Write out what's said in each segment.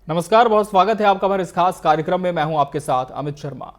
नमस्कार, बहुत स्वागत है आपका हमारे इस खास कार्यक्रम में। मैं हूं आपके साथ अमित शर्मा।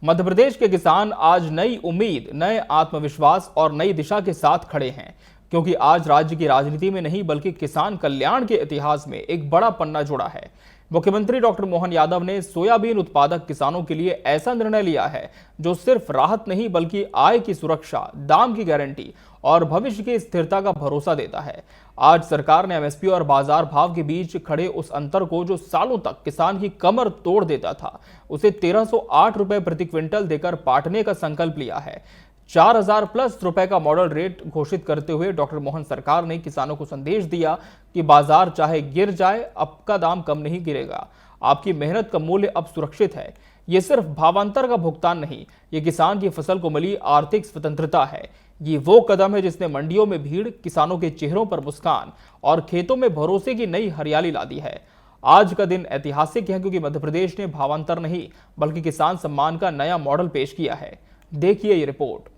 मध्य प्रदेश के किसान आज नई उम्मीद, नए आत्मविश्वास और नई दिशा के साथ खड़े हैं, क्योंकि आज राज्य की राजनीति में नहीं बल्कि किसान कल्याण के इतिहास में एक बड़ा पन्ना जुड़ा है। मुख्यमंत्री डॉक्टर मोहन यादव ने सोयाबीन उत्पादक किसानों के लिए ऐसा निर्णय लिया है जो सिर्फ राहत नहीं बल्कि आय की सुरक्षा, दाम की गारंटी और भविष्य की स्थिरता का भरोसा देता है। आज सरकार ने एमएसपी और बाजार भाव के बीच खड़े उस अंतर को जो सालों तक किसान की कमर तोड़ देता था, उसे 1308 रुपए प्रति क्विंटल देकर पाटने का संकल्प लिया है। 4000 प्लस रुपए का मॉडल रेट घोषित करते हुए डॉक्टर मोहन सरकार ने किसानों को संदेश दिया कि बाजार चाहे गिर जाए, आपका दाम कम नहीं गिरेगा। आपकी मेहनत का मूल्य अब सुरक्षित है। ये सिर्फ भावांतर का भुगतान नहीं, ये किसान की फसल को मिली आर्थिक स्वतंत्रता है। ये वो कदम है जिसने मंडियों में भीड़, किसानों के चेहरों पर मुस्कान और खेतों में भरोसे की नई हरियाली ला दी है। आज का दिन ऐतिहासिक है क्योंकि मध्य प्रदेश ने भावांतर नहीं बल्कि किसान सम्मान का नया मॉडल पेश किया है। देखिए ये रिपोर्ट।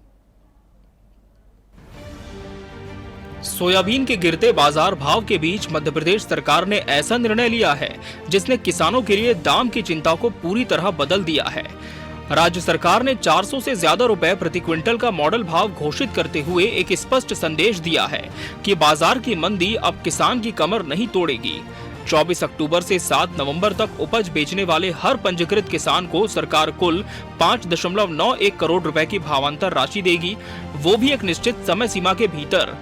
सोयाबीन के गिरते बाजार भाव के बीच मध्य प्रदेश सरकार ने ऐसा निर्णय लिया है जिसने किसानों के लिए दाम की चिंता को पूरी तरह बदल दिया है। राज्य सरकार ने 400 से ज्यादा रुपए प्रति क्विंटल का मॉडल भाव घोषित करते हुए एक स्पष्ट संदेश दिया है कि बाजार की मंदी अब किसान की कमर नहीं तोड़ेगी। 24 अक्टूबर से 7 नवंबर तक उपज बेचने वाले हर पंजीकृत किसान को सरकार कुल 5.91 करोड़ रुपए की भावांतर राशि देगी, वो भी एक निश्चित समय सीमा के भीतर।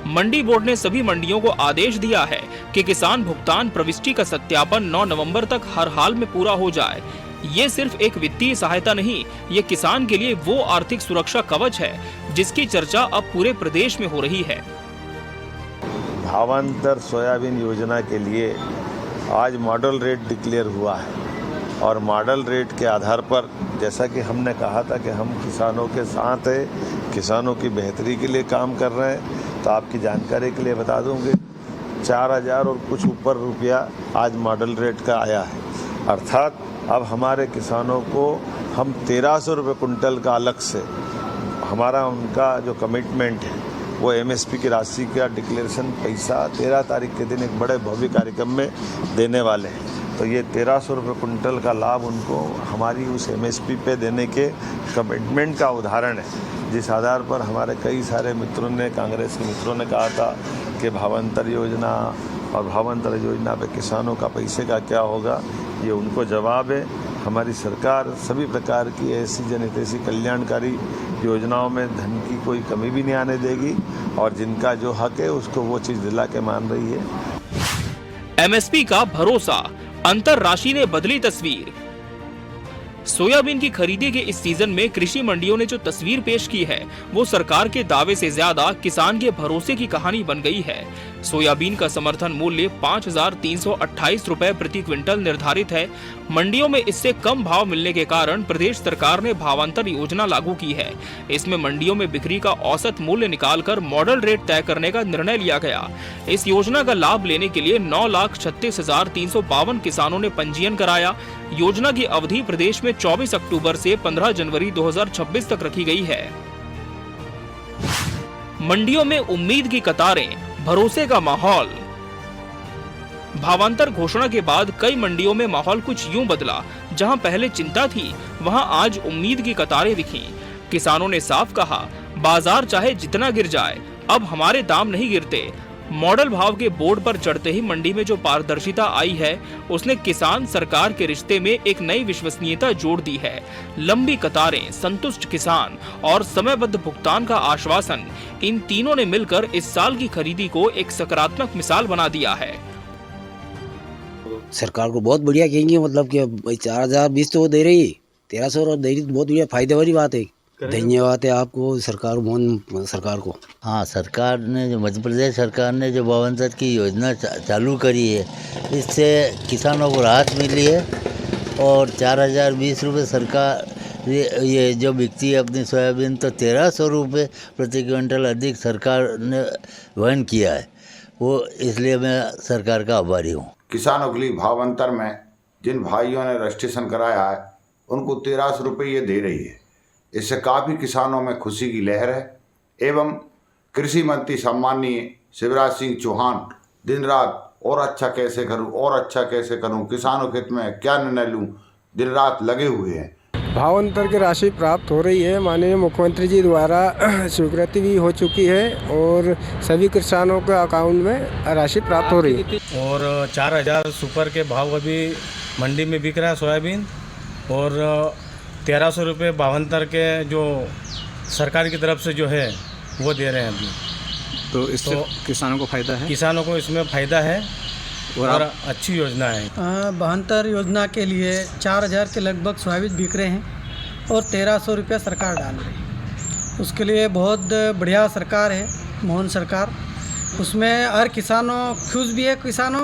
मंडी बोर्ड ने सभी मंडियों को आदेश दिया है कि किसान भुगतान प्रविष्टि का सत्यापन 9 नवंबर तक हर हाल में पूरा हो जाए। ये सिर्फ एक वित्तीय सहायता नहीं, ये किसान के लिए वो आर्थिक सुरक्षा कवच है जिसकी चर्चा अब पूरे प्रदेश में हो रही है। भावांतर सोयाबीन योजना के लिए आज मॉडल रेट डिक्लेयर हुआ है और मॉडल रेट के आधार पर, जैसा कि हमने कहा था कि हम किसानों के साथ हैं, किसानों की बेहतरी के लिए काम कर रहे हैं, तो आपकी जानकारी के लिए बता दूं कि 4000 और कुछ ऊपर रुपया आज मॉडल रेट का आया है। अर्थात अब हमारे किसानों को हम 1300 रुपये कुंटल का अलग से, हमारा उनका जो कमिटमेंट है वो एमएसपी की राशि का डिक्लेरेशन पैसा 13 तारीख के दिन एक बड़े भव्य कार्यक्रम में देने वाले हैं। तो ये 1300 रुपये कुंटल का लाभ उनको हमारी उस एमएसपी पे देने के कमिटमेंट का उदाहरण है, जिस आधार पर हमारे कई सारे मित्रों ने, कांग्रेस के मित्रों ने कहा था कि भावांतर योजना और भावांतर योजना पे किसानों का पैसे का क्या होगा। ये उनको जवाब है। हमारी सरकार सभी प्रकार की ऐसी जनहितैषी कल्याणकारी योजनाओं में धन की कोई कमी भी नहीं आने देगी और जिनका जो हक है उसको वो चीज़ दिला के मान रही है। एमएसपी का भरोसा, अंतर राशि ने बदली तस्वीर। सोयाबीन की खरीदी के इस सीजन में कृषि मंडियों ने जो तस्वीर पेश की है वो सरकार के दावे से ज्यादा किसान के भरोसे की कहानी बन गई है। सोयाबीन का समर्थन मूल्य 5328 रुपए प्रति क्विंटल निर्धारित है। मंडियों में इससे कम भाव मिलने के कारण प्रदेश सरकार ने भावांतर योजना लागू की है। इसमें मंडियों में बिक्री का औसत मूल्य निकालकर मॉडल रेट तय करने का निर्णय लिया गया। इस योजना का लाभ लेने के लिए 9,36,352 किसानों ने पंजीयन कराया। योजना की अवधि प्रदेश में 24 अक्टूबर से 15 जनवरी 2026 तक रखी गई है। मंडियों में उम्मीद की कतारें, भरोसे का माहौल। भावांतर घोषणा के बाद कई मंडियों में माहौल कुछ यूं बदला। जहां पहले चिंता थी, वहां आज उम्मीद की कतारें दिखीं। किसानों ने साफ कहा, बाजार चाहे जितना गिर जाए, अब हमारे दाम नहीं गिरते। मॉडल भाव के बोर्ड पर चढ़ते ही मंडी में जो पारदर्शिता आई है, उसने किसान सरकार के रिश्ते में एक नई विश्वसनीयता जोड़ दी है। लंबी कतारें, संतुष्ट किसान और समयबद्ध भुगतान का आश्वासन, इन तीनों ने मिलकर इस साल की खरीदी को एक सकारात्मक मिसाल बना दिया है। सरकार को बहुत बढ़िया कहेंगे, मतलब कि 4020 तो वो दे रही है, 1300 और दे रही, बहुत बढ़िया फायदे वाली बात है। धन्यवाद है आपको, सरकार, मोहन सरकार को। हाँ, सरकार ने जो मध्य प्रदेश सरकार ने जो भावांतर की योजना चालू करी है, इससे किसानों को राहत मिली है और 4020 रुपये सरकार ये जो बिकती है अपनी सोयाबीन, तो 1300 रुपये प्रति क्विंटल अधिक सरकार ने वहन किया है। वो इसलिए मैं सरकार का आभारी हूँ। किसानों के लिए भावांतर में जिन भाइयों ने रजिस्ट्रेशन कराया है उनको 1300 रुपये ये दे रही है। इससे काफ़ी किसानों में खुशी की लहर है एवं कृषि मंत्री सम्माननीय शिवराज सिंह चौहान दिन रात और अच्छा कैसे करूं, और अच्छा कैसे करूं, किसानों के हित में क्या निर्णय लूं, दिन रात लगे हुए हैं। भावांतर की राशि प्राप्त हो रही है। माननीय मुख्यमंत्री जी द्वारा स्वीकृति भी हो चुकी है और सभी किसानों के अकाउंट में राशि प्राप्त हो रही है। और 4000 सुपर के भाव अभी मंडी में बिक रहा है सोयाबीन, और 1300 रुपये भावांतर के जो सरकार की तरफ से जो है वो दे रहे हैं अभी। तो इससे किसानों को फ़ायदा है? किसानों को इसमें फ़ायदा है और अच्छी योजना है। भावांतर योजना के लिए 4000 के लगभग सोयाबीन बिक रहे हैं और 1300 रुपये सरकार डाल रही है। उसके लिए बहुत बढ़िया सरकार है, मोहन सरकार। उसमें हर किसानों खुश भी है, किसानों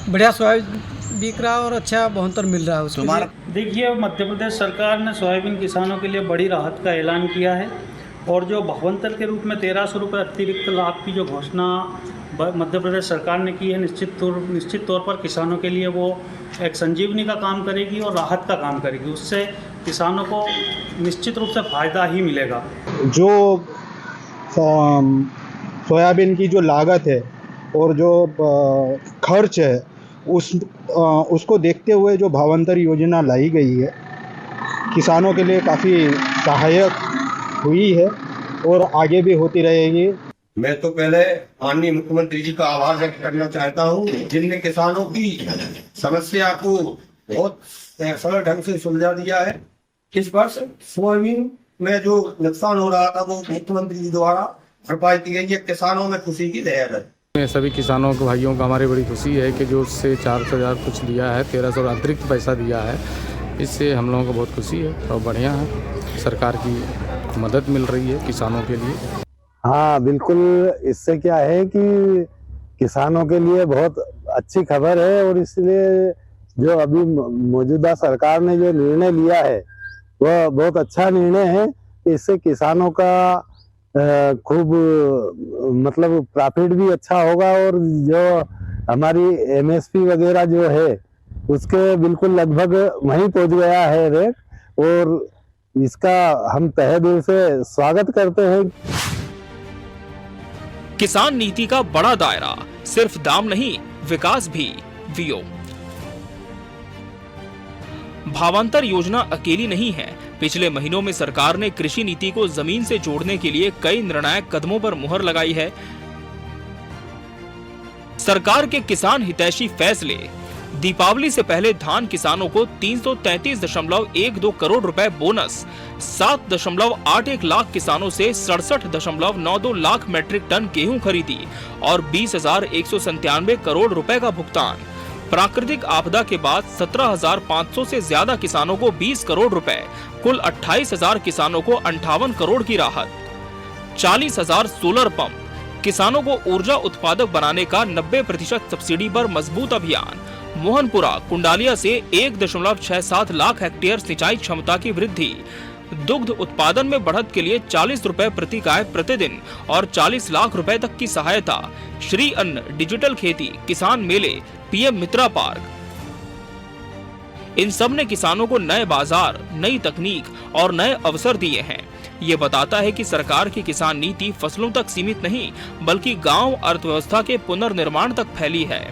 बढ़िया सोयाबीन बिक रहा है और अच्छा भावांतर मिल रहा है उसके लिए। देखिए, मध्य प्रदेश सरकार ने सोयाबीन किसानों के लिए बड़ी राहत का ऐलान किया है और जो भावांतर के रूप में 1300 रुपये अतिरिक्त लाभ की जो घोषणा मध्य प्रदेश सरकार ने की है, निश्चित तौर पर किसानों के लिए वो एक संजीवनी का काम करेगी और राहत का काम करेगी। उससे किसानों को निश्चित रूप से फ़ायदा ही मिलेगा। जो सोयाबीन की जो लागत है और जो खर्च है उसको देखते हुए जो भावांतर योजना लाई गई है, किसानों के लिए काफ़ी सहायक हुई है और आगे भी होती रहेगी। मैं तो पहले माननीय मुख्यमंत्री जी का आभार व्यक्त करना चाहता हूँ, जिनने किसानों की समस्या को बहुत सरल ढंग से सुलझा दिया है। इस वर्ष सोयाबीन में जो नुकसान हो रहा था वो मुख्यमंत्री जी द्वारा भरपाई की गई है। किसानों में खुशी की लहर है। सभी किसानों के भाइयों को हमारी बड़ी खुशी है कि जो उससे 400,000 कुछ दिया है, 1300 अतिरिक्त पैसा दिया है, इससे हम लोगों को बहुत खुशी है और बढ़िया है। सरकार की मदद मिल रही है किसानों के लिए। हाँ बिल्कुल, इससे क्या है कि किसानों के लिए बहुत अच्छी खबर है और इसलिए जो अभी मौजूदा सरकार ने जो निर्णय लिया है वह बहुत अच्छा निर्णय है। इससे किसानों का खूब मतलब प्रॉफिट भी अच्छा होगा और जो हमारी एमएसपी वगैरह जो है उसके बिल्कुल लगभग वहीं पहुंच गया है रेट, और इसका हम तहे दिल से स्वागत करते हैं। किसान नीति का बड़ा दायरा सिर्फ दाम नहीं, विकास भी। वीओ भावांतर योजना अकेली नहीं है। पिछले महीनों में सरकार ने कृषि नीति को जमीन से जोड़ने के लिए कई निर्णायक कदमों पर मुहर लगाई है। सरकार के किसान हितैषी फैसले। दीपावली से पहले धान किसानों को 333.12 करोड़ रुपए बोनस, 7.81 लाख किसानों से 67.92 लाख मैट्रिक टन गेहूं खरीदी और 20,197 करोड़ रुपए का भुगतान। प्राकृतिक आपदा के बाद 17,500 से ज्यादा किसानों को 20 करोड़ रुपए, कुल 28,000 किसानों को 58 करोड़ की राहत। 40,000 सोलर पंप, किसानों को ऊर्जा उत्पादक बनाने का 90% सब्सिडी पर मजबूत अभियान। मोहनपुरा कुंडालिया से 1.67 लाख हेक्टेयर सिंचाई क्षमता की वृद्धि। दुग्ध उत्पादन में बढ़त के लिए 40 रुपए प्रति गाय प्रतिदिन और 40 लाख रुपए तक की सहायता। श्री अन्न डिजिटल खेती, किसान मेले, पीएम मित्रा पार्क। इन सब ने किसानों को नए बाजार, नई तकनीक और नए अवसर दिए हैं। ये बताता है कि सरकार की किसान नीति फसलों तक सीमित नहीं, बल्कि गांव अर्थव्यवस्था के पुनर्निर्माण तक फैली है।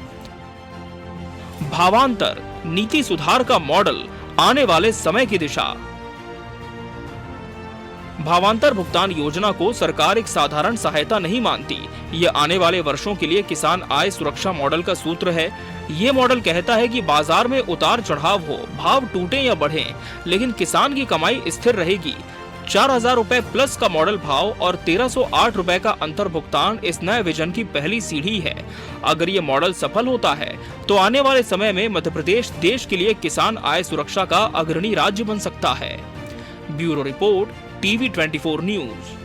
भावांतर नीति सुधार का मॉडल, आने वाले समय की दिशा। भावांतर भुगतान योजना को सरकार एक साधारण सहायता नहीं मानती। ये आने वाले वर्षों के लिए किसान आय सुरक्षा मॉडल का सूत्र है। ये मॉडल कहता है कि बाजार में उतार चढ़ाव हो, भाव टूटे या बढ़े, लेकिन किसान की कमाई स्थिर रहेगी। 4,000 रुपए प्लस का मॉडल भाव और 1,308 रुपए का अंतर भुगतान इस नए विजन की पहली सीढ़ी है। अगर ये मॉडल सफल होता है तो आने वाले समय में मध्य प्रदेश देश के लिए किसान आय सुरक्षा का अग्रणी राज्य बन सकता है। Bureau report, TV 24 news.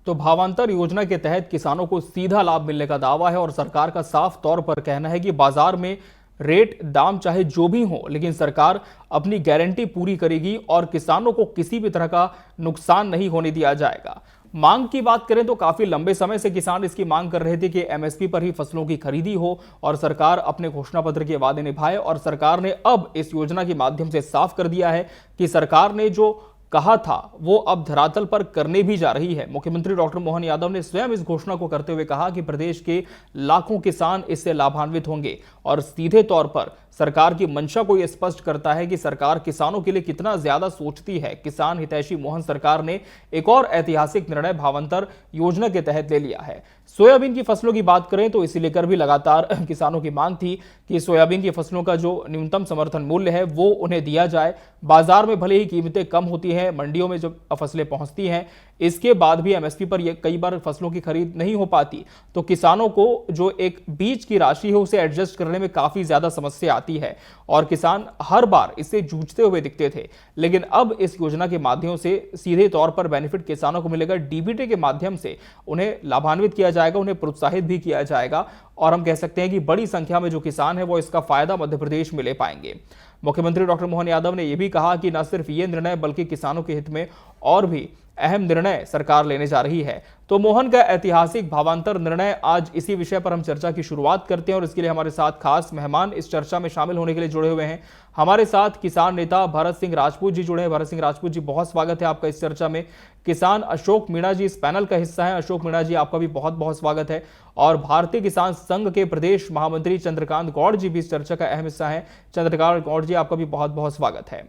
तो भावांतर योजना के तहत किसानों को सीधा लाभ मिलने का दावा है और सरकार का साफ तौर पर कहना है कि बाजार में रेट दाम चाहे जो भी हो, लेकिन सरकार अपनी गारंटी पूरी करेगी और किसानों को किसी भी तरह का नुकसान नहीं होने दिया जाएगा। मांग की बात करें तो काफी लंबे समय से किसान इसकी मांग कर रहे थे कि एमएसपी पर ही फसलों की खरीदी हो और सरकार अपने घोषणा पत्र के वादे निभाए, और सरकार ने अब इस योजना के माध्यम से साफ कर दिया है कि सरकार ने जो कहा था वो अब धरातल पर करने भी जा रही है। मुख्यमंत्री डॉक्टर मोहन यादव ने स्वयं इस घोषणा को करते हुए कहा कि प्रदेश के लाखों किसान इससे लाभान्वित होंगे, और सीधे तौर पर सरकार की मंशा को यह स्पष्ट करता है कि सरकार किसानों के लिए कितना ज्यादा सोचती है। किसान हितैषी मोहन सरकार ने एक और ऐतिहासिक निर्णय भावांतर योजना के तहत ले लिया है। सोयाबीन की फसलों की बात करें तो इसे लेकर भी लगातार किसानों की मांग थी कि सोयाबीन की फसलों का जो न्यूनतम समर्थन मूल्य है वो उन्हें दिया जाए। बाजार में भले ही कीमतें कम होती हैं, मंडियों में जब फसलें पहुंचती हैं, इसके बाद भी एमएसपी पर ये कई बार फसलों की खरीद नहीं हो पाती, तो किसानों को जो एक बीज की राशि है उसे एडजस्ट करने में काफी ज्यादा समस्या आती है और किसान हर बार इससे जूझते हुए दिखते थे। लेकिन अब इस योजना के माध्यम से सीधे तौर पर बेनिफिट किसानों को मिलेगा। डीबीटी के माध्यम से उन्हें लाभान्वित किया जाएगा, उन्हें प्रोत्साहित भी किया जाएगा, और हम कह सकते हैं कि बड़ी संख्या में जो किसान है वो इसका फायदा मध्य प्रदेश में ले पाएंगे। मुख्यमंत्री डॉक्टर मोहन यादव ने यह भी कहा कि न सिर्फ ये निर्णय बल्कि किसानों के हित में और भी अहम निर्णय सरकार लेने जा रही है। तो मोहन का ऐतिहासिक भावांतर निर्णय, आज इसी विषय पर हम चर्चा की शुरुआत करते हैं और इसके लिए हमारे साथ खास मेहमान इस चर्चा में शामिल होने के लिए जुड़े हुए हैं। हमारे साथ किसान नेता भरत सिंह राजपूत जी जुड़े हैं। भरत सिंह राजपूत जी, बहुत स्वागत है आपका इस चर्चा में। किसान अशोक मीणा जी इस पैनल का हिस्सा है। अशोक मीणा जी, आपका भी बहुत बहुत स्वागत है। और भारतीय किसान संघ के प्रदेश महामंत्री चंद्रकांत गौड़ जी भी इस चर्चा का अहम हिस्सा है। चंद्रकांत गौड़ जी, आपका भी बहुत बहुत स्वागत है।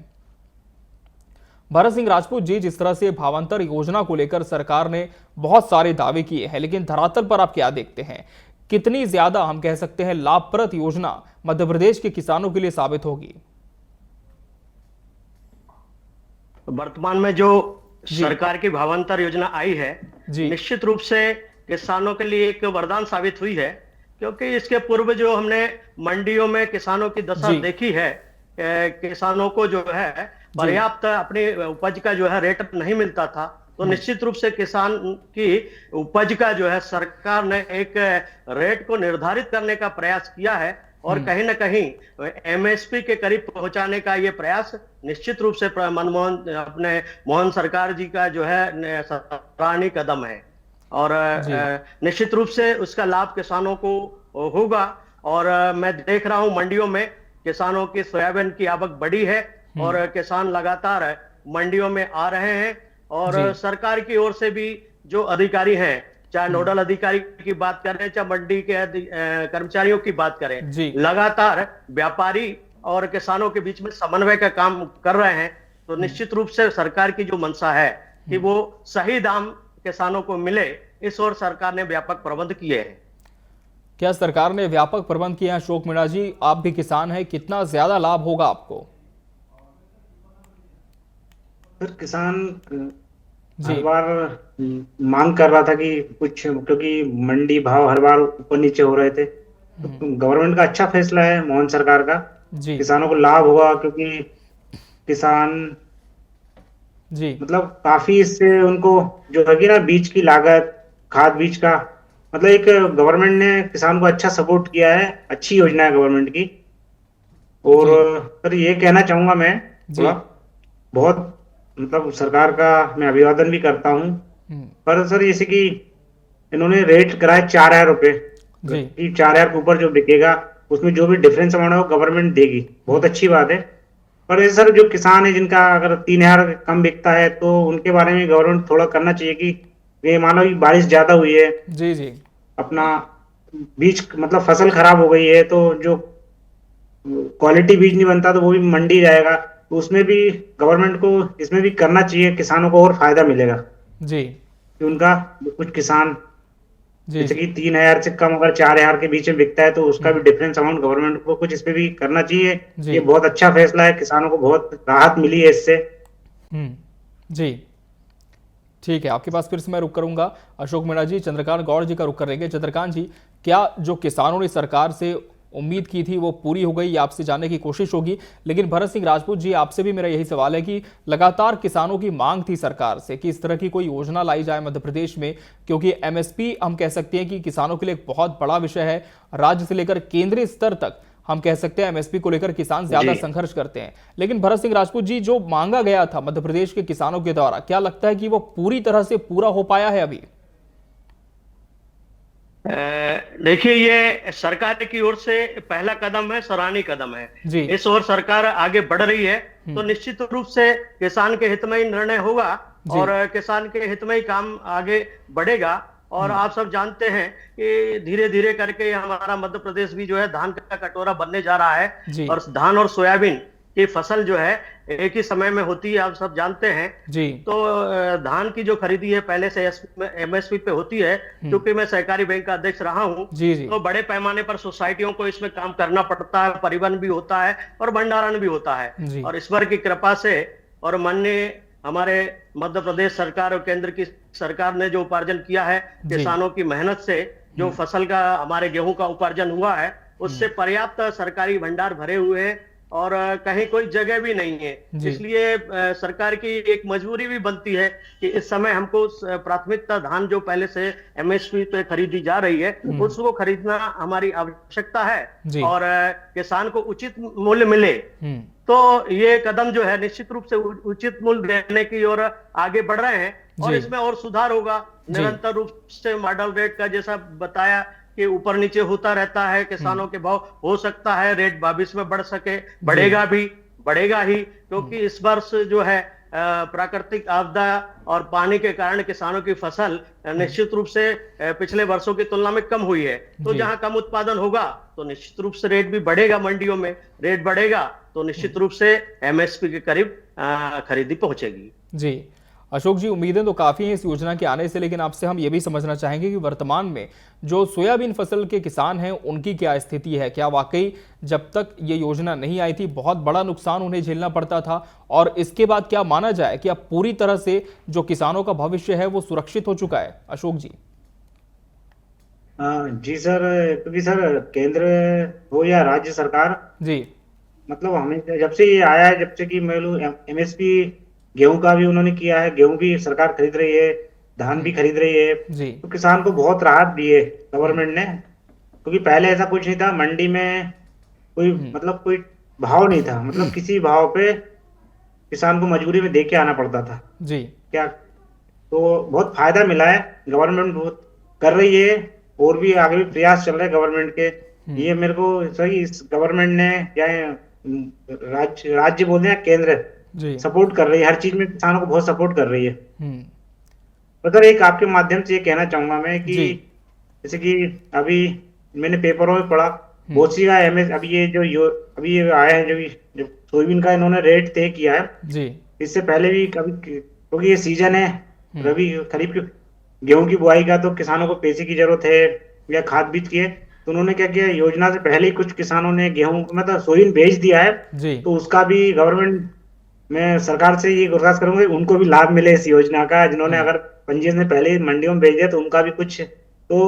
भरत सिंह राजपूत जी, जिस तरह से भावांतर योजना को लेकर सरकार ने बहुत सारे दावे किए हैं, लेकिन धरातल पर आप क्या देखते हैं? कितनी ज्यादा हम कह सकते हैं लाभप्रद योजना मध्य प्रदेश के किसानों के लिए साबित होगी? वर्तमान में जो सरकार की भावांतर योजना आई है, निश्चित रूप से किसानों के लिए एक वरदान साबित हुई है, क्योंकि इसके पूर्व जो हमने मंडियों में किसानों की दशा देखी है, किसानों को जो है पर्याप्त अपनी उपज का जो है रेट नहीं मिलता था, तो निश्चित रूप से किसान की उपज का जो है सरकार ने एक रेट को निर्धारित करने का प्रयास किया है और कहीं ना कहीं एमएसपी के करीब पहुंचाने का ये प्रयास निश्चित रूप से अपने मोहन सरकार जी का जो है सराहनीय कदम है और निश्चित रूप से उसका लाभ किसानों को होगा। और मैं देख रहा हूं मंडियों में किसानों की सोयाबीन की आवक बढ़ी है और किसान लगातार मंडियों में आ रहे हैं और सरकार की ओर से भी जो अधिकारी हैं, चाहे नोडल अधिकारी की बात करें चाहे मंडी के कर्मचारियों की बात करें, लगातार व्यापारी और किसानों के बीच में समन्वय का काम कर रहे हैं। तो निश्चित रूप से सरकार की जो मंशा है कि वो सही दाम किसानों को मिले, इस ओर सरकार ने व्यापक प्रबंध किए हैं। क्या सरकार ने व्यापक प्रबंध किए हैं? अशोक मीणा जी, आप भी किसान हैं, कितना ज्यादा लाभ होगा आपको? सर, किसान हर बार मांग कर रहा था कि कुछ, क्योंकि मंडी भाव हर बार ऊपर नीचे हो रहे थे, तो गवर्नमेंट का अच्छा फैसला है मोहन सरकार का, किसानों को लाभ होगा, क्योंकि किसान मतलब काफी इससे उनको जो है ना बीज की लागत, खाद बीज का, मतलब एक गवर्नमेंट ने किसान को अच्छा सपोर्ट किया है, अच्छी योजना है गवर्नमेंट की। और सर ये कहना चाहूंगा मैं बहुत मतलब सरकार का मैं अभिवादन भी करता हूँ, पर सर जैसे कि इन्होंने रेट कराया 4000 रुपए, 4000 के ऊपर जो बिकेगा उसमें जो भी डिफरेंस अमाउंट है वो गवर्नमेंट देगी, बहुत अच्छी बात है। पर सर जो किसान है जिनका अगर 3000 कम बिकता है तो उनके बारे में गवर्नमेंट थोड़ा करना चाहिए कि ये मानो कि बारिश ज्यादा हुई है, अपना बीज मतलब फसल खराब हो गई है, तो जो क्वालिटी बीज नहीं बनता तो वो भी मंडी जाएगा, तो उसमें भी गवर्नमेंट को इसमें भी करना चाहिए, किसानों को और फायदा मिलेगा कि उनका कुछ किसान जैसे कि 3000 से कम अगर 4000 के बीच में बिकता है तो उसका भी डिफरेंस अमाउंट गवर्नमेंट को कुछ इसमें भी करना चाहिए। ये बहुत अच्छा फैसला है, किसानों को बहुत राहत मिली है इससे। जी ठीक है, आपके पास फिर से मैं रुक करूंगा। अशोक मीणा जी, चंद्रकांत गौड़ जी का रुक करेंगे। चंद्रकांत जी, क्या जो किसानों ने सरकार से उम्मीद की थी वो पूरी हो गई, आपसे जानने की कोशिश होगी। लेकिन भरत सिंह राजपूत जी, आपसे भी मेरा यही सवाल है कि लगातार किसानों की मांग थी सरकार से कि इस तरह की कोई योजना लाई जाए मध्य प्रदेश में, क्योंकि एमएसपी हम कह सकते हैं कि किसानों के लिए एक बहुत बड़ा विषय है। राज्य से लेकर केंद्रीय स्तर तक हम कह सकते हैं एमएसपी को लेकर किसान ज्यादा संघर्ष करते हैं। लेकिन भरत सिंह राजपूत जी, जो मांगा गया था मध्य प्रदेश के किसानों के द्वारा, क्या लगता है कि वो पूरी तरह से पूरा हो पाया है अभी? देखिए, ये सरकार की ओर से पहला कदम है, सराहनीय कदम है जी। इस ओर सरकार आगे बढ़ रही है तो निश्चित रूप से किसान के हित में ही निर्णय होगा और किसान के हित में ही काम आगे बढ़ेगा। और आप सब जानते हैं कि धीरे धीरे करके हमारा मध्य प्रदेश भी जो है धान का कटोरा बनने जा रहा है और धान और सोयाबीन की फसल जो है एक ही समय में होती है, आप सब जानते हैं जी। तो धान की जो खरीदी है पहले से एमएसपी पे होती है। क्योंकि मैं सहकारी बैंक का अध्यक्ष रहा हूं तो बड़े पैमाने पर सोसाइटियों को इसमें काम करना पड़ता है, परिवहन भी होता है और भंडारण भी होता है। और ईश्वर की कृपा से और माननीय हमारे मध्य प्रदेश सरकार और केंद्र की सरकार ने जो उपार्जन किया है, किसानों की मेहनत से जो फसल का हमारे गेहूं का उपार्जन हुआ है, उससे पर्याप्त सरकारी भंडार भरे हुए हैं और कहीं कोई जगह भी नहीं है। इसलिए सरकार की एक मजबूरी भी बनती है कि इस समय हमको प्राथमिकता धान जो पहले से एमएसपी पे खरीदी जा रही है उसको खरीदना हमारी आवश्यकता है और किसान को उचित मूल्य मिले। तो ये कदम जो है निश्चित रूप से उचित मूल्य देने की ओर आगे बढ़ रहे हैं और इसमें और सुधार होगा निरंतर रूप से। मॉडल रेट का जैसा बताया कि ऊपर नीचे होता रहता है, किसानों के भाव हो सकता है रेट 22 में बढ़ सके, बढ़ेगा ही क्योंकि इस वर्ष जो है प्राकृतिक आपदा और पानी के कारण किसानों की फसल निश्चित रूप से पिछले वर्षों की तुलना में कम हुई है। तो जहां कम उत्पादन होगा तो निश्चित रूप से रेट भी बढ़ेगा, मंडियों में रेट बढ़ेगा तो निश्चित रूप से एमएसपी के करीब खरीदी पहुंचेगी। जी अशोक जी, उम्मीदें तो काफ़ी हैं इस योजना के आने से, लेकिन आपसे हम ये भी समझना चाहेंगे कि वर्तमान में जो सोयाबीन फसल के किसान हैं उनकी क्या स्थिति है? क्या वाकई जब तक ये योजना नहीं आई थी बहुत बड़ा नुकसान उन्हें झेलना पड़ता था और इसके बाद क्या माना जाए कि अब पूरी तरह से जो किसानों का भविष्य है वो सुरक्षित हो चुका है? अशोक जी। जी सर, क्योंकि सर केंद्र हो या राज्य सरकार जी, मतलब हमें जब से ये आया है, जब से कि एमएसपी गेहूं का भी उन्होंने किया है, गेहूं भी सरकार खरीद रही है, धान भी खरीद रही है जी। तो किसान को बहुत राहत दी है गवर्नमेंट ने, क्योंकि पहले ऐसा कुछ नहीं था। मंडी में कोई कोई भाव नहीं था, किसी भाव पे किसान को मजबूरी में दे के आना पड़ता था जी। क्या तो बहुत फायदा मिला है, गवर्नमेंट बहुत कर रही है और भी आगे भी प्रयास चल रहे हैं गवर्नमेंट के। ये मेरे को सही इस गवर्नमेंट ने या राज्य बोलते हैं केंद्र सपोर्ट कर रही है, हर चीज में किसानों को बहुत सपोर्ट कर रही है। तो सर एक आपके माध्यम से ये कहना चाहूंगा मैं कि जैसे कि अभी मैंने पेपरों में पढ़ा बहुत सी का एमएस अभी ये आया है जो सोयाबीन का इन्होंने रेट तय किया है जी। इससे पहले भी कभी, क्योंकि ये सीजन है रबी खरीफ की गेहूं की बुआई का, तो किसानों को पैसे की जरूरत है या खाद बीज की है, तो उन्होंने क्या किया, योजना से पहले ही कुछ किसानों ने गेहूं सोयाबीन भेज दिया है। तो उसका भी गवर्नमेंट, मैं सरकार से ये गुजारिश करूंगा उनको भी लाभ मिले इस योजना का। जिन्होंने अगर पंजीयन से पहले ही मंडियों में भेज दिया तो उनका भी कुछ तो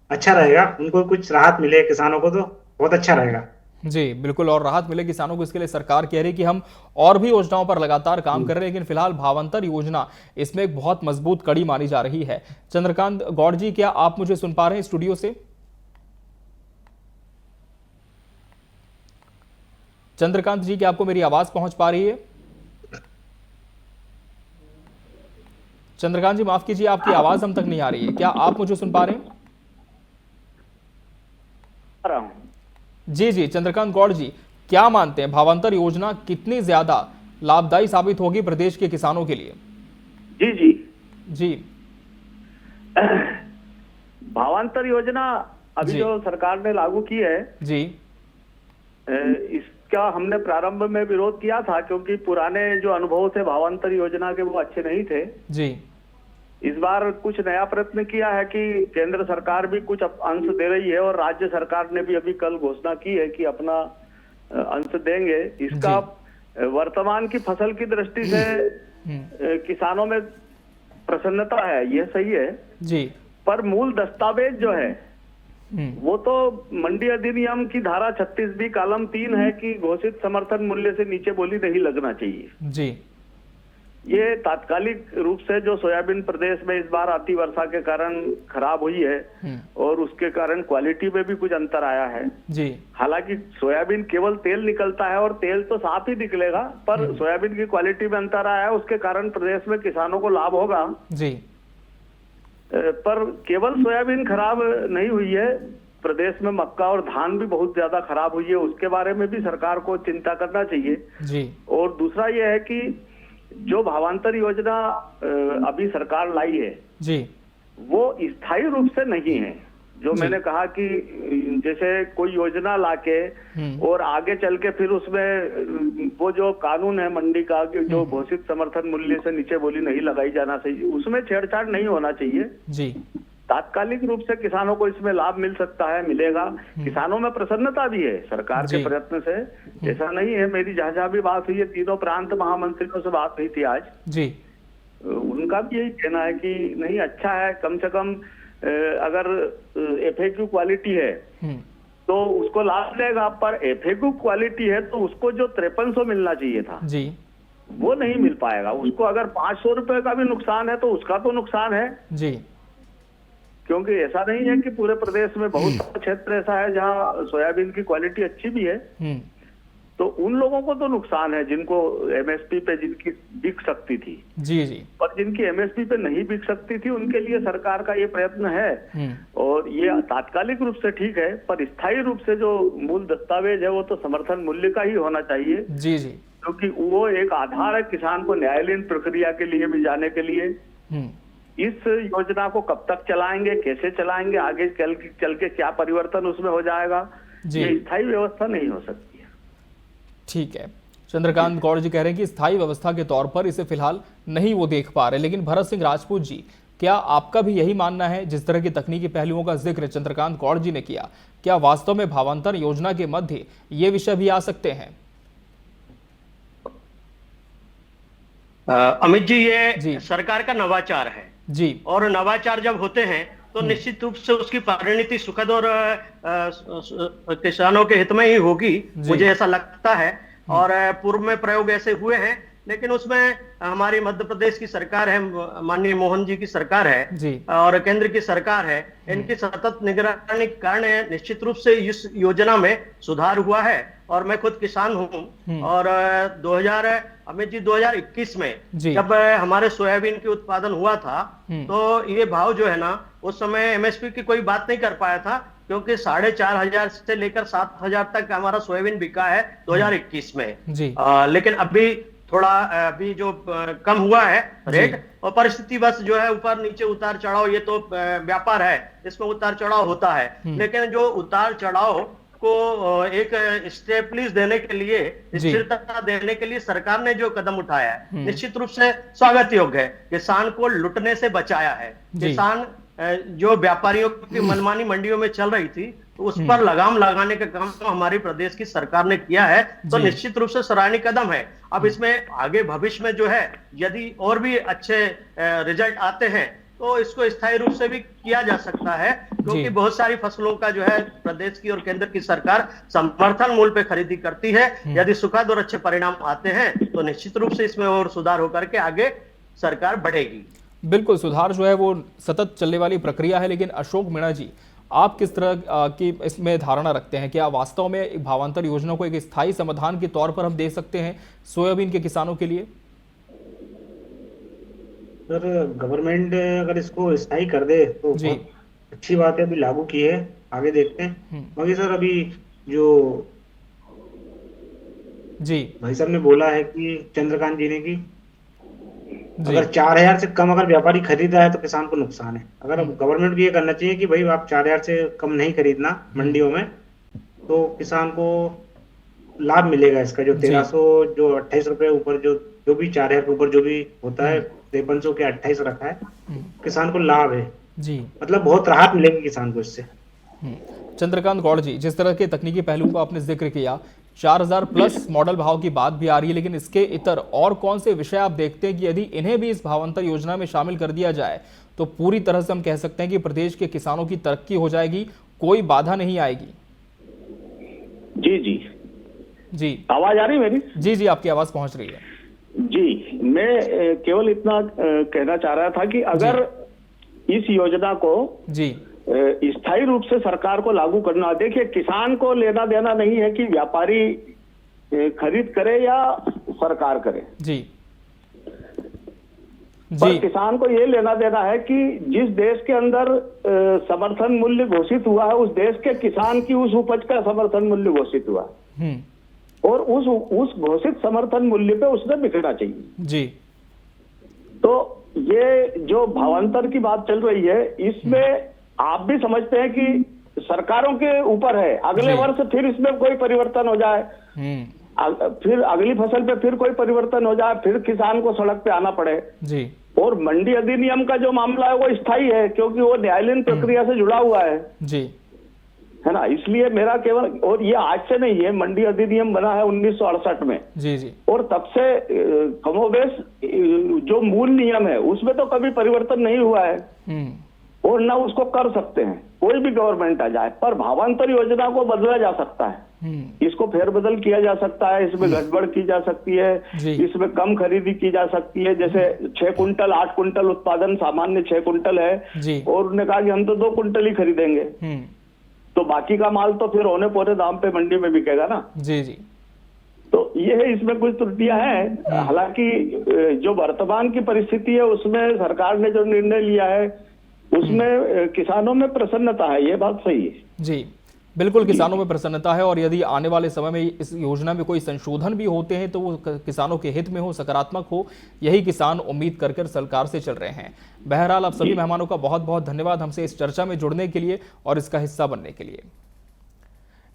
अच्छा रहेगा, उनको कुछ राहत मिले किसानों को तो बहुत अच्छा रहेगा जी। बिल्कुल, और राहत मिले किसानों को, इसके लिए सरकार कह रही है कि हम और भी योजनाओं पर लगातार काम कर रहे हैं, लेकिन फिलहाल भावांतर योजना इसमें एक बहुत मजबूत कड़ी मानी जा रही है। चंद्रकांत गौड़ जी, क्या आप मुझे सुन पा रहे हैं स्टूडियो से? चंद्रकांत जी, क्या आपको मेरी आवाज पहुंच पा रही है? चंद्रकांत जी माफ कीजिए, आपकी आवाज हम तक नहीं आ रही है, क्या आप मुझे सुन पा रहे हैं? जी जी, चंद्रकांत गौड़ जी, क्या मानते हैं भावांतर योजना कितनी ज्यादा लाभदायी साबित होगी प्रदेश के किसानों के लिए? जी जी जी, भावांतर योजना अभी जो सरकार ने लागू की है जी, इसका हमने प्रारंभ में विरोध किया था, क्योंकि पुराने जो अनुभव थे भावांतर योजना के वो अच्छे नहीं थे जी। इस बार कुछ नया प्रयत्न किया है कि केंद्र सरकार भी कुछ अंश दे रही है और राज्य सरकार ने भी अभी कल घोषणा की है कि अपना अंश देंगे। इसका वर्तमान की फसल की दृष्टि से किसानों में प्रसन्नता है, ये सही है जी। पर मूल दस्तावेज जो है वो तो मंडी अधिनियम की धारा 36B कॉलम 3 है कि घोषित समर्थन मूल्य से नीचे बोली नहीं लगना चाहिए जी। ये तात्कालिक रूप से जो सोयाबीन प्रदेश में इस बार अति वर्षा के कारण खराब हुई है और उसके कारण क्वालिटी में भी कुछ अंतर आया है जी। हालांकि सोयाबीन केवल तेल निकलता है और तेल तो साफ ही निकलेगा, पर सोयाबीन की क्वालिटी में अंतर आया है, उसके कारण प्रदेश में किसानों को लाभ होगा जी। पर केवल सोयाबीन खराब नहीं हुई है, प्रदेश में मक्का और धान भी बहुत ज्यादा खराब हुई है, उसके बारे में भी सरकार को चिंता करना चाहिए जी। और दूसरा ये है कि जो भावांतर योजना अभी सरकार लाई है जी, वो स्थायी रूप से नहीं है। जो मैंने कहा कि जैसे कोई योजना लाके और आगे चल के फिर उसमें वो जो कानून है मंडी का कि जो घोषित समर्थन मूल्य से नीचे बोली नहीं लगाई जाना चाहिए, उसमें छेड़छाड़ नहीं होना चाहिए जी। तात्कालिक रूप से किसानों को इसमें लाभ मिल सकता है, मिलेगा। किसानों में प्रसन्नता भी है सरकार के प्रयत्न से, ऐसा नहीं है। मेरी जहाँ भी बात हुई है, तीनों प्रांत महामंत्रियों से बात हुई थी आज जी, उनका भी यही कहना है कि नहीं अच्छा है, कम से कम अगर FAQ क्वालिटी है तो उसको लाभ मिलेगा, पर FAQ क्वालिटी है तो उसको जो 5300 मिलना चाहिए था जी, वो नहीं मिल पाएगा। उसको अगर 500 रुपए का भी नुकसान है तो उसका तो नुकसान है जी, क्योंकि ऐसा नहीं है कि पूरे प्रदेश में बहुत सारे क्षेत्र ऐसा है जहाँ सोयाबीन की क्वालिटी अच्छी भी है, तो उन लोगों को तो नुकसान है जिनको MSP पे जिनकी बिक सकती थी जी जी, पर जिनकी MSP पे नहीं बिक सकती थी उनके लिए सरकार का ये प्रयत्न है और ये तात्कालिक रूप से ठीक है, पर स्थायी रूप से जो मूल दस्तावेज है वो तो समर्थन मूल्य का ही होना चाहिए जी जी, क्योंकि वो एक आधार है किसान को न्यायालयीन प्रक्रिया के लिए भी जाने के लिए। इस योजना को कब तक चलाएंगे, कैसे चलाएंगे, आगे चल के क्या परिवर्तन उसमें हो जाएगा, ये स्थायी व्यवस्था नहीं हो सकती है। ठीक है, चंद्रकांत गौड़ जी कह रहे हैं कि स्थायी व्यवस्था के तौर पर इसे फिलहाल नहीं वो देख पा रहे, लेकिन भरत सिंह राजपूत जी, क्या आपका भी यही मानना है? जिस तरह के तकनीकी पहलुओं का जिक्र चंद्रकांत गौड़ जी ने किया, क्या वास्तव में भावांतर योजना के मध्य ये विषय भी आ सकते हैं? अमित जी, ये सरकार का नवाचार है जी, और नवाचार जब होते हैं तो निश्चित रूप से उसकी परिणति सुखद और किसानों के हित में ही होगी, मुझे ऐसा लगता है। और पूर्व में प्रयोग ऐसे हुए हैं, लेकिन उसमें हमारी मध्य प्रदेश की सरकार है, माननीय मोहन जी की सरकार है जी, और केंद्र की सरकार है, इनकी सतत निगरानी के कारण निश्चित रूप से इस योजना में सुधार हुआ है। और मैं खुद किसान हूं और 2021 में जब हमारे सोयाबीन की उत्पादन हुआ था तो ये भाव जो है ना, उस समय MSP की कोई बात नहीं कर पाया था, क्योंकि 4500 से लेकर 7000 तक हमारा सोयाबीन बिका है 2021 में जी। लेकिन अभी थोड़ा अभी जो कम हुआ है रेट, और परिस्थिति बस जो है ऊपर नीचे उतार चढ़ाव, ये तो व्यापार है, इसमें उतार चढ़ाव होता है। लेकिन जो उतार चढ़ाव को एक स्टेबलिश देने के लिए, स्थिरता देने के लिए सरकार ने जो कदम उठाया है, निश्चित रूप से स्वागत योग्य है। किसान को लुटने से बचाया है। किसान जो व्यापारियों की मनमानी मंडियों में चल रही थी, तो उस पर लगाम लगाने का काम हमारी प्रदेश की सरकार ने किया है, तो निश्चित रूप से सराहनीय कदम है। अब इसमें आगे भविष्य में जो है, यदि और भी अच्छे रिजल्ट आते हैं तो इसको स्थायी रूप से भी किया जा सकता है, क्योंकि बहुत सारी फसलों का जो है प्रदेश की और केंद्र की सरकार समर्थन मूल्य पे खरीदी करती है। यदि सुखद और अच्छे परिणाम आते हैं तो निश्चित रूप से इसमें और सुधार होकर के आगे सरकार बढ़ेगी। बिल्कुल, सुधार जो है वो सतत चलने वाली प्रक्रिया है। लेकिन अशोक मीणा जी, आप किस तरह की इसमें धारणा रखते हैं? क्या वास्तव में भावांतर योजना को एक स्थायी समाधान के तौर पर हम दे सकते हैं सोयाबीन के किसानों के लिए? सर, गवर्नमेंट अगर इसको स्थायी कर दे तो बहुत अच्छी बात है, अभी लागू की है, आगे देखते हैं। बाकी सर, अभी जो भाई साहब ने बोला है कि चंद्रकांत जी ने कि अगर 4000 से कम अगर व्यापारी खरीदा है तो किसान को नुकसान है। अगर गवर्नमेंट भी ये करना चाहिए कि भाई आप 4000 से कम नहीं खरीदना मंडियों में, तो किसान को लाभ मिलेगा इसका। जो 1300 जो 28 रुपए ऊपर जो भी 4000 के ऊपर जो भी होता है, 5300 के 28 रखा है, किसान को लाभ है जी, मतलब बहुत राहत मिलेगी किसान को इससे। चंद्रकांत गौड़ जी, जिस तरह के तकनीकी पहलुओं का आपने जिक्र किया, 4000 प्लस मॉडल भाव की बात भी आ रही है, लेकिन इसके इतर और कौन से विषय आप देखते हैं कि यदि इन्हें भी इस भावांतर योजना में शामिल कर दिया जाए तो पूरी तरह से हम कह सकते हैं कि प्रदेश के किसानों की तरक्की हो जाएगी, कोई बाधा नहीं आएगी? जी जी जी, आवाज आ रही है मेरी? जी जी, आपकी आवाज पहुंच रही है जी। मैं केवल इतना कहना चाह रहा था कि अगर इस योजना को जी स्थायी रूप से सरकार को लागू करना, देखिए किसान को लेना देना नहीं है कि व्यापारी खरीद करे या सरकार करे जी पर किसान को ये लेना देना है कि जिस देश के अंदर समर्थन मूल्य घोषित हुआ है, उस देश के किसान की उस उपज का समर्थन मूल्य घोषित हुआ है और उस घोषित समर्थन मूल्य पे उसने बिकना चाहिए जी। तो ये जो भावांतर की बात चल रही है, इसमें आप भी समझते हैं कि सरकारों के ऊपर है, अगले वर्ष फिर इसमें कोई परिवर्तन हो जाए, फिर अगली फसल पे फिर कोई परिवर्तन हो जाए, फिर किसान को सड़क पे आना पड़े जी। और मंडी अधिनियम का जो मामला है वो स्थायी है क्योंकि वो न्यायालयीन प्रक्रिया से जुड़ा हुआ है जी, है ना। इसलिए मेरा केवल, और ये आज से नहीं है, मंडी अधिनियम बना है 1968 में जी जी, और तब से कमोबेश जो मूल नियम है उसमें तो कभी परिवर्तन नहीं हुआ है और ना उसको कर सकते हैं, कोई भी गवर्नमेंट आ जाए। पर भावांतर योजना को बदला जा सकता है, इसको फेरबदल किया जा सकता है, इसमें गड़बड़ की जा सकती है, इसमें कम खरीदी की जा सकती है। जैसे 6 कुंटल 8 कुंटल उत्पादन सामान्य 6 कुंटल है और उन्होंने कहा कि हम तो 2 कुंटल ही खरीदेंगे, तो बाकी का माल तो फिर औने पौने दाम पे मंडी में बिकेगा ना जी जी। तो ये है, इसमें कुछ त्रुटियां हैं। हालांकि जो वर्तमान की परिस्थिति है उसमें सरकार ने जो निर्णय लिया है उसमें किसानों में प्रसन्नता है, ये बात सही है जी। बिल्कुल किसानों में प्रसन्नता है और यदि आने वाले समय में इस योजना में कोई संशोधन भी होते हैं तो वो किसानों के हित में हो, सकारात्मक हो, यही किसान उम्मीद कर सरकार से चल रहे हैं। बहरहाल आप सभी मेहमानों का बहुत बहुत धन्यवाद हमसे इस चर्चा में जुड़ने के लिए और इसका हिस्सा बनने के लिए।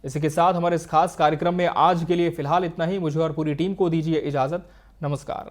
इसी के साथ हमारे इस खास कार्यक्रम में आज के लिए फिलहाल इतना ही। मुझे और पूरी टीम को दीजिए इजाजत। नमस्कार।